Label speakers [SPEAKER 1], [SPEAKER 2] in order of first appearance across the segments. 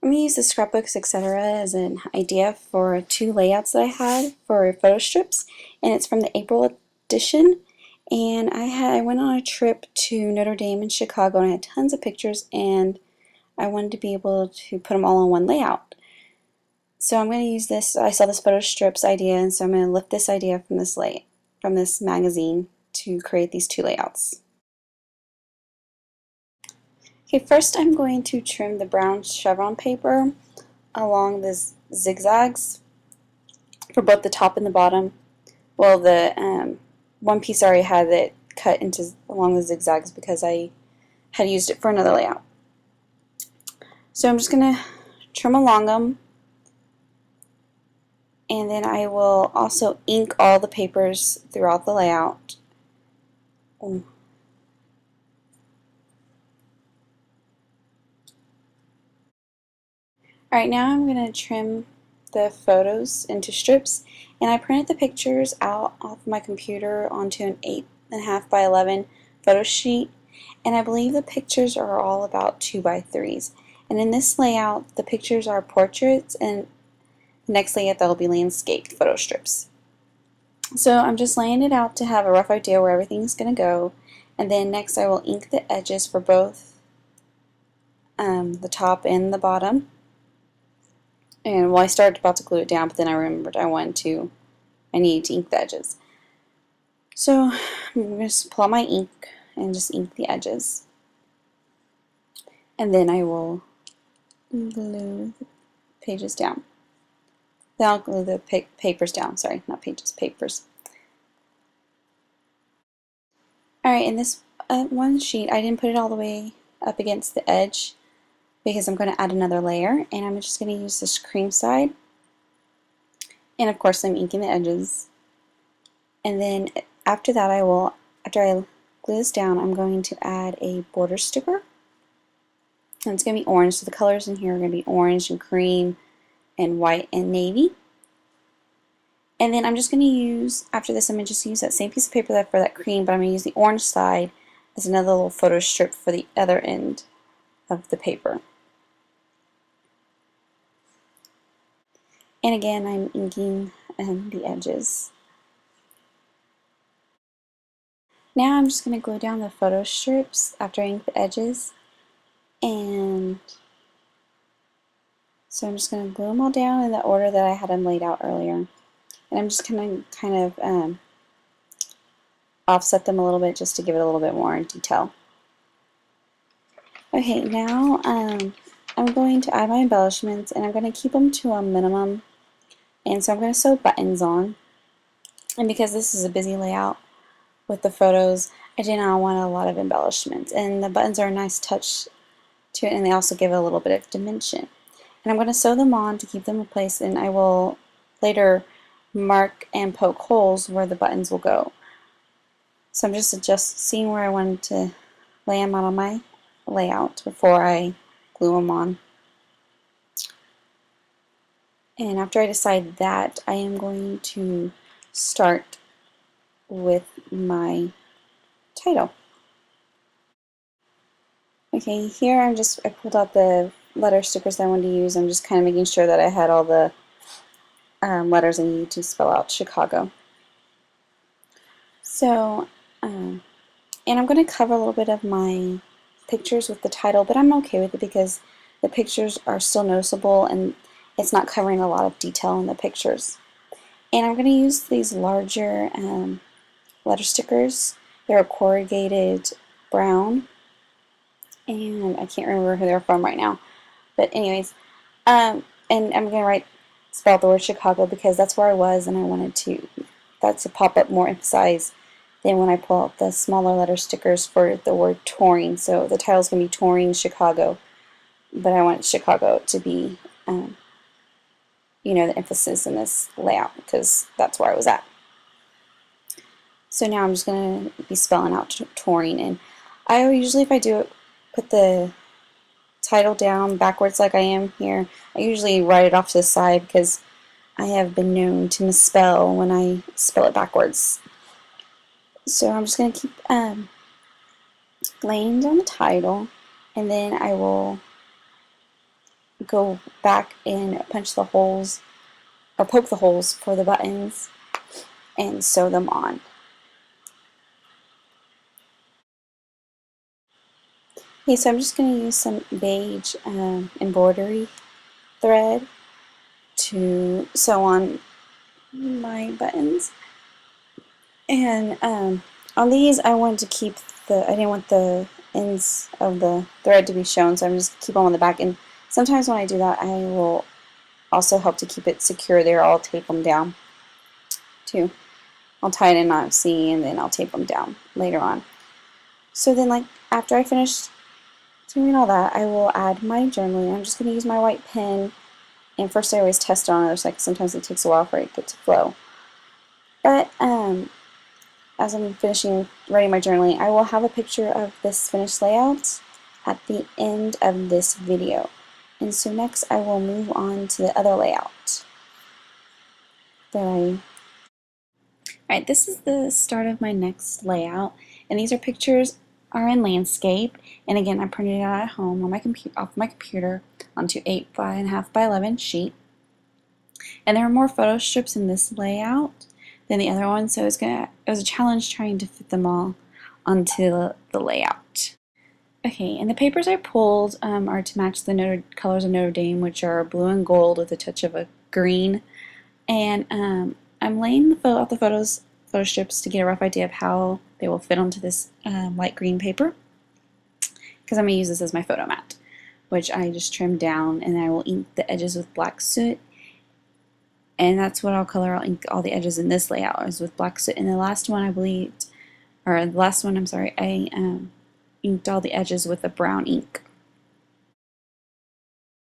[SPEAKER 1] I'm going to use the scrapbooks, etc. as an idea for two layouts that I had for photo strips, and it's from the April edition. And I went on a trip to Notre Dame in Chicago, and I had tons of pictures, and I wanted to be able to put them all on one layout. So I'm going to use this. I saw this photo strips idea, and so I'm going to lift this idea from this magazine to create these two layouts. Okay, first I'm going to trim the brown chevron paper along the zigzags for both the top and the bottom. Well, the one piece I already had it cut into along the zigzags because I had used it for another layout. So I'm just going to trim along them, and then I will also ink all the papers throughout the layout. Alright, now I'm going to trim the photos into strips, and I printed the pictures out off my computer onto an 8.5 by 11 photo sheet, and I believe the pictures are all about 2 by 3s. And in this layout, the pictures are portraits, and the next layout that will be landscape photo strips. So I'm just laying it out to have a rough idea where everything's going to go, and then next I will ink the edges for both the top and the bottom. And well, I started about to glue it down, but then I remembered I needed to ink the edges. So I'm going to just pull out my ink and just ink the edges. And then I will glue the pages down. Then I'll glue the papers down. Sorry, not pages, papers. Alright, in this one sheet, I didn't put it all the way up against the edge because I'm going to add another layer, and I'm just going to use this cream side, and of course I'm inking the edges. And then after that after I glue this down, I'm going to add a border sticker, and it's going to be orange, so the colors in here are going to be orange and cream and white and navy. And then I'm just going to use, after this I'm going to just use that same piece of paper for that cream, but I'm going to use the orange side as another little photo strip for the other end of the paper. And again, I'm inking the edges. Now I'm just going to glue down the photo strips after I ink the edges. And so I'm just going to glue them all down in the order that I had them laid out earlier. And I'm just going to kind of offset them a little bit just to give it a little bit more detail. Okay, now I'm going to add my embellishments, and I'm going to keep them to a minimum. And so I'm going to sew buttons on, and because this is a busy layout with the photos, I did not want a lot of embellishments, and the buttons are a nice touch to it, and they also give it a little bit of dimension. And I'm going to sew them on to keep them in place, and I will later mark and poke holes where the buttons will go. So I'm just seeing where I wanted to lay them out on my layout before I glue them on. And after I decide that, I am going to start with my title. Okay, here I pulled out the letter stickers that I wanted to use. I'm just kind of making sure that I had all the letters I need to spell out Chicago. So, and I'm going to cover a little bit of my pictures with the title, but I'm okay with it because the pictures are still noticeable and it's not covering a lot of detail in the pictures. And I'm going to use these larger letter stickers. They're a corrugated brown, and I can't remember who they're from right now. But anyways, and I'm going to spell the word Chicago because that's where I was, and I wanted that to pop up more emphasized than when I pull out the smaller letter stickers for the word touring. So the title is going to be Touring Chicago, but I wanted Chicago to be the emphasis in this layout because that's where I was at. So now I'm just going to be spelling out touring, and I usually, if I do it, put the title down backwards like I am here. I usually write it off to the side because I have been known to misspell when I spell it backwards. So I'm just going to keep laying down the title, and then I will go back and punch the holes or poke the holes for the buttons and sew them on. Okay, so I'm just going to use some beige embroidery thread to sew on my buttons. And on these, I wanted to keep I didn't want the ends of the thread to be shown, so I'm just keep them on the back. And sometimes when I do that, I will also help to keep it secure there. I'll tape them down too. I'll tie it in on C, and then I'll tape them down later on. So then, like, after I finish doing all that, I will add my journaling. I'm just going to use my white pen, and first I always test it on the other side because sometimes it takes a while for it to flow. But as I'm finishing writing my journaling, I will have a picture of this finished layout at the end of this video. And so next I will move on to the other layout Alright, this is the start of my next layout, and these pictures are in landscape, and again I printed it out at home on my off my computer onto 8.5 by 11 sheet. And there are more photo strips in this layout than the other one, so it was a challenge trying to fit them all onto the layout. Okay, and the papers I pulled are to match the colors of Notre Dame, which are blue and gold with a touch of a green. And I'm laying out the photo strips to get a rough idea of how they will fit onto this light green paper, because I'm going to use this as my photo mat, which I just trimmed down, and I will ink the edges with black soot. And that's what I'll color. I'll ink all the edges in this layout is with black soot. And the last one, I'm sorry, I inked all the edges with a brown ink.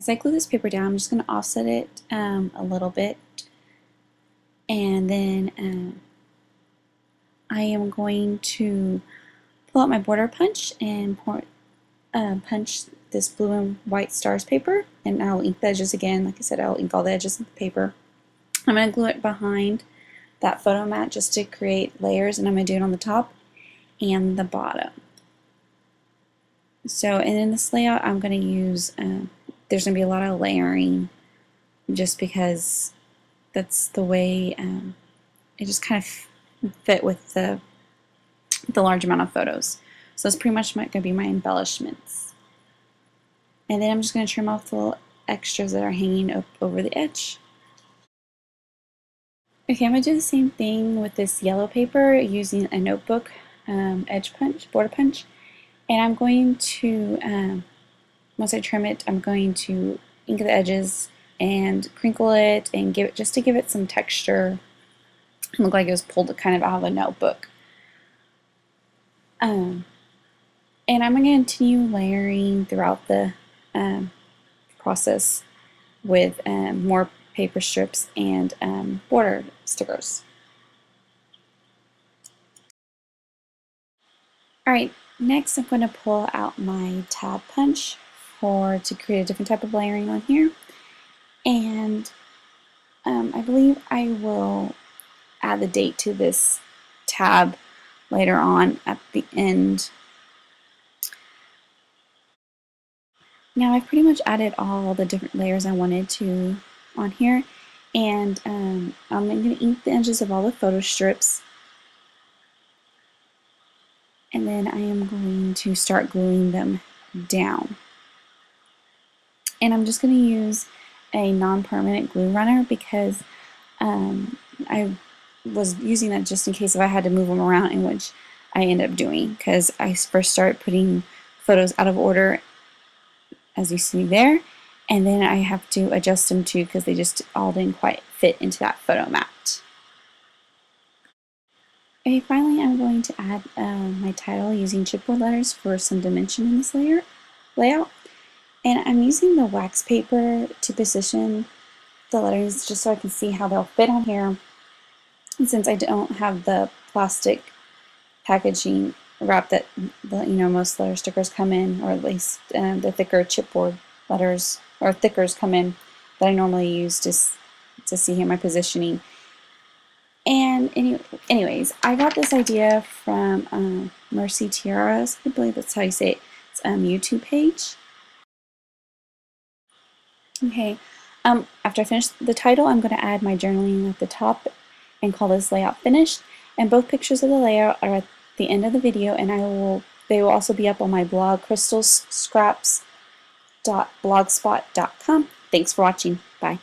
[SPEAKER 1] As I glue this paper down, I'm just going to offset it a little bit. And then I am going to pull out my border punch and punch this blue and white stars paper. And I'll ink the edges again. Like I said, I'll ink all the edges of the paper. I'm going to glue it behind that photo mat just to create layers, and I'm going to do it on the top and the bottom. So, and in this layout I'm going to use, there's going to be a lot of layering just because that's the way it just kind of fit with the large amount of photos. So that's pretty much going to be my embellishments. And then I'm just going to trim off the little extras that are hanging up over the edge. Okay, I'm going to do the same thing with this yellow paper using a notebook border punch, and I'm going to, once I trim it, I'm going to ink the edges and crinkle it and just to give it some texture and look like it was pulled kind of out of a notebook. And I'm going to continue layering throughout the process with more paper strips and border stickers. Alright, next I'm going to pull out my tab punch to create a different type of layering on here. And I believe I will add the date to this tab later on at the end. Now I've pretty much added all the different layers I wanted to on here, and I'm going to ink the edges of all the photo strips, and then I am going to start gluing them down. And I'm just going to use a non-permanent glue runner because I was using that just in case if I had to move them around, in which I ended up doing, because I first started putting photos out of order, as you see there, and then I have to adjust them too because they just all didn't quite fit into that photo mat. Okay, finally I'm going to add my title using chipboard letters for some dimension in this layout. And I'm using the wax paper to position the letters just so I can see how they'll fit on here. And since I don't have the plastic packaging wrap that most letter stickers come in, or at least the thicker chipboard letters or thickers come in that I normally use to see here my positioning. And anyways, I got this idea from Mercy Tiaras, I believe that's how you say it. It's YouTube page. Okay, after I finish the title, I'm going to add my journaling at the top and call this layout finished. And both pictures of the layout are at the end of the video, and they will also be up on my blog, crystalscraps.blogspot.com. Thanks for watching. Bye.